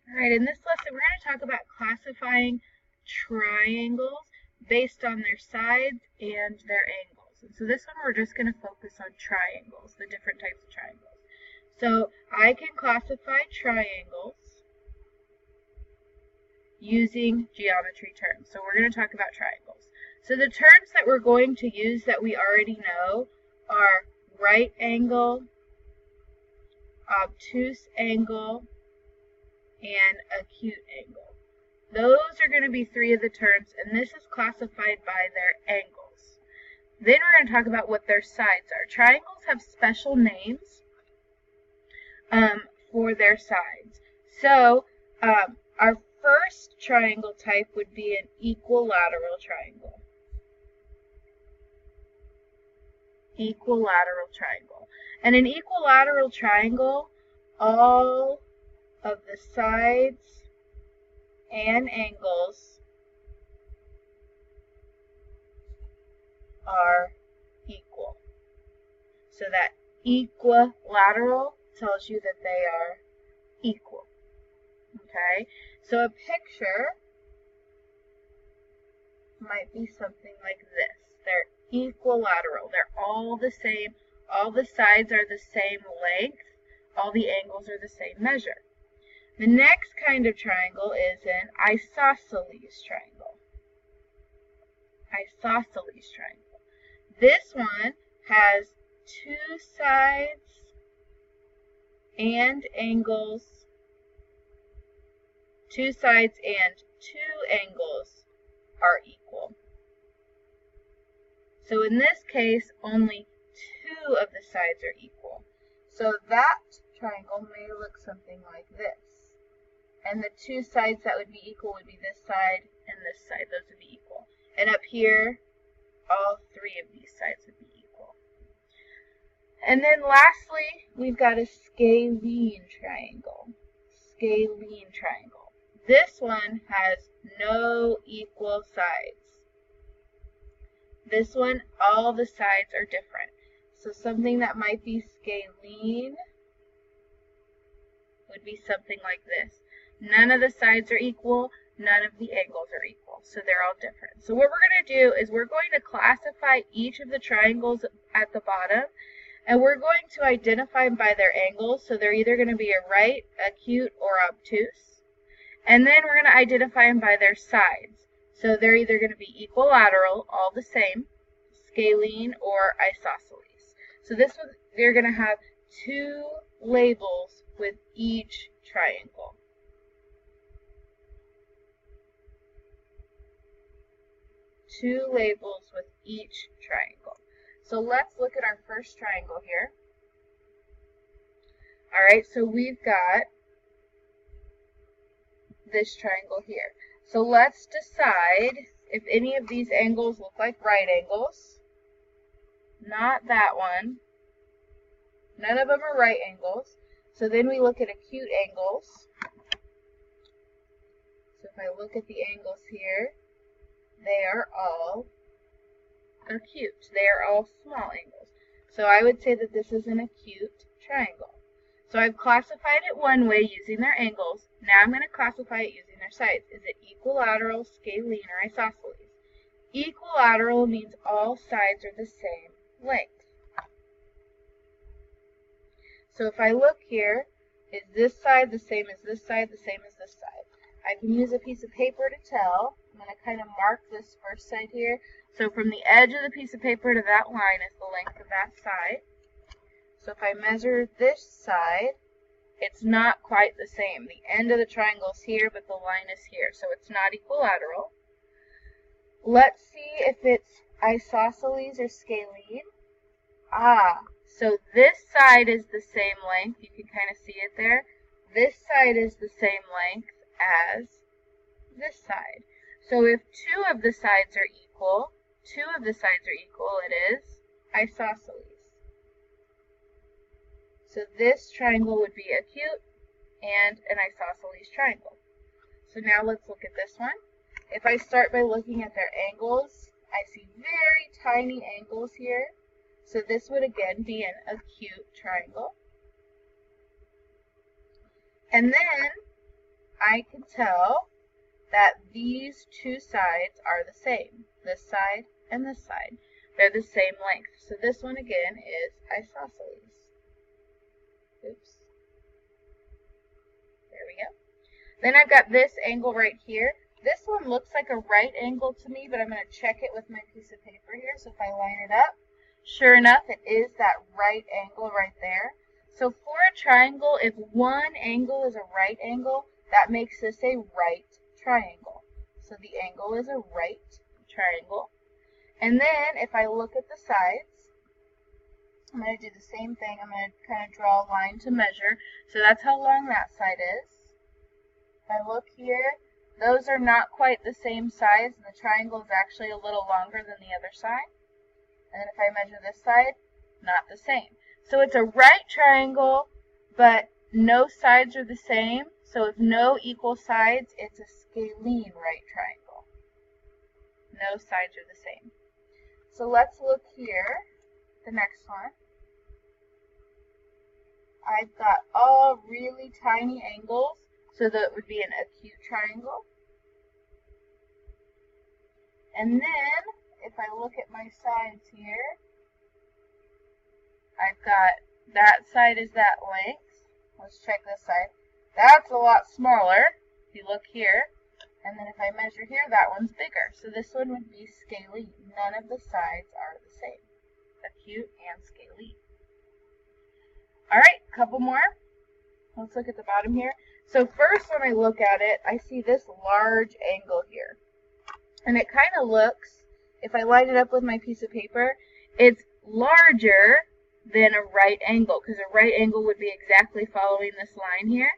Alright, in this lesson we're going to talk about classifying triangles based on their sides and their angles. And so this one we're just going to focus on triangles, the different types of triangles. So I can classify triangles using geometry terms. So we're going to talk about triangles. So the terms that we're going to use that we already know are right angle, obtuse angle, and acute angle. Those are going to be three of the terms, and this is classified by their angles. Then we're going to talk about what their sides are. Triangles have special names for their sides. So our first triangle type would be an equilateral triangle. Equilateral triangle. And an equilateral triangle, all of the sides and angles are equal. So that equilateral tells you that they are equal. Okay? So a picture might be something like this. They're equilateral. They're all the same. All the sides are the same length. All the angles are the same measure. The next kind of triangle is an isosceles triangle. Isosceles triangle. This one has two sides and angles. Two sides and two angles are equal. So in this case, only two of the sides are equal. So that triangle may look something like this. And the two sides that would be equal would be this side and this side. Those would be equal. And up here, all three of these sides would be equal. And then lastly, we've got a scalene triangle. Scalene triangle. This one has no equal sides. This one, all the sides are different. So something that might be scalene would be something like this. None of the sides are equal, none of the angles are equal, so they're all different. So what we're going to do is we're going to classify each of the triangles at the bottom, and we're going to identify them by their angles, so they're either going to be a right, acute, or obtuse. And then we're going to identify them by their sides. So they're either going to be equilateral, all the same, scalene, or isosceles. So this one, they're going to have two labels with each triangle. Two labels with each triangle. So let's look at our first triangle here. Alright, so we've got this triangle here. So let's decide if any of these angles look like right angles. Not that one. None of them are right angles. So then we look at acute angles. So if I look at the angles here, they are all acute. They are all small angles. So I would say that this is an acute triangle. So I've classified it one way using their angles. Now I'm going to classify it using their sides. Is it equilateral, scalene, or isosceles? Equilateral means all sides are the same length. So if I look here, is this side the same as this side, the same as this side? I can use a piece of paper to tell. I'm going to kind of mark this first side here. So from the edge of the piece of paper to that line is the length of that side. So if I measure this side, it's not quite the same. The end of the triangle is here, but the line is here. So it's not equilateral. Let's see if it's isosceles or scalene. So this side is the same length. You can kind of see it there. This side is the same length as this side. So if two of the sides are equal, it is isosceles. So this triangle would be acute and an isosceles triangle. So now let's look at this one. If I start by looking at their angles, I see very tiny angles here. So this would again be an acute triangle. And then I can tell that these two sides are the same. This side and this side. They're the same length. So this one again is isosceles. Oops. There we go. Then I've got this angle right here. This one looks like a right angle to me, but I'm going to check it with my piece of paper here. So if I line it up, sure enough, it is that right angle right there. So for a triangle, if one angle is a right angle, that makes this a right triangle. So the angle is a right triangle. And then if I look at the sides, I'm going to do the same thing. I'm going to kind of draw a line to measure. So that's how long that side is. If I look here, those are not quite the same size. The triangle is actually a little longer than the other side. And then if I measure this side, not the same. So it's a right triangle, but no sides are the same. So if no equal sides, it's a scalene right triangle. No sides are the same. So let's look here, the next one. I've got all really tiny angles, so that would be an acute triangle. And then, if I look at my sides here, I've got that side is that length. Let's check this side. That's a lot smaller, if you look here. And then if I measure here, that one's bigger. So this one would be scalene. None of the sides are the same. Acute and scalene. Alright, a couple more. Let's look at the bottom here. So first when I look at it, I see this large angle here. And it kind of looks, if I line it up with my piece of paper, it's larger than a right angle, because a right angle would be exactly following this line here.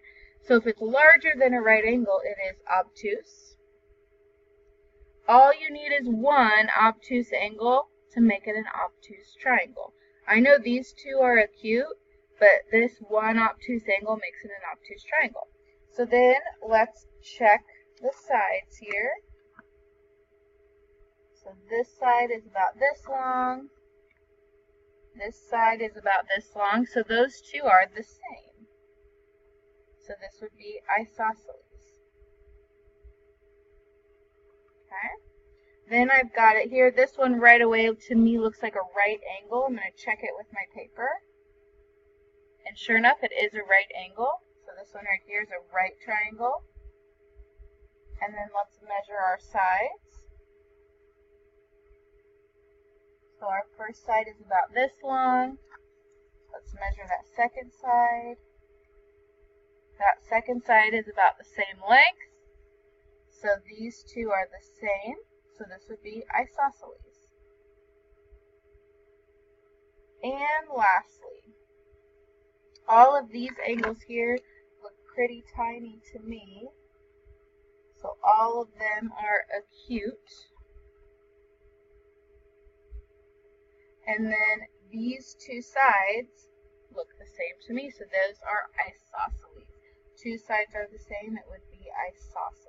So if it's larger than a right angle, it is obtuse. All you need is one obtuse angle to make it an obtuse triangle. I know these two are acute, but this one obtuse angle makes it an obtuse triangle. So then let's check the sides here. So this side is about this long. This side is about this long. So those two are the same. So this would be isosceles. Okay. Then I've got it here. This one right away to me looks like a right angle. I'm going to check it with my paper. And sure enough, it is a right angle. So this one right here is a right triangle. And then let's measure our sides. So our first side is about this long. Let's measure that second side. That second side is about the same length. So these two are the same. So this would be isosceles. And lastly, all of these angles here look pretty tiny to me. So all of them are acute. And then these two sides look the same to me. So those are isosceles. Two sides are the same, it would be isosceles.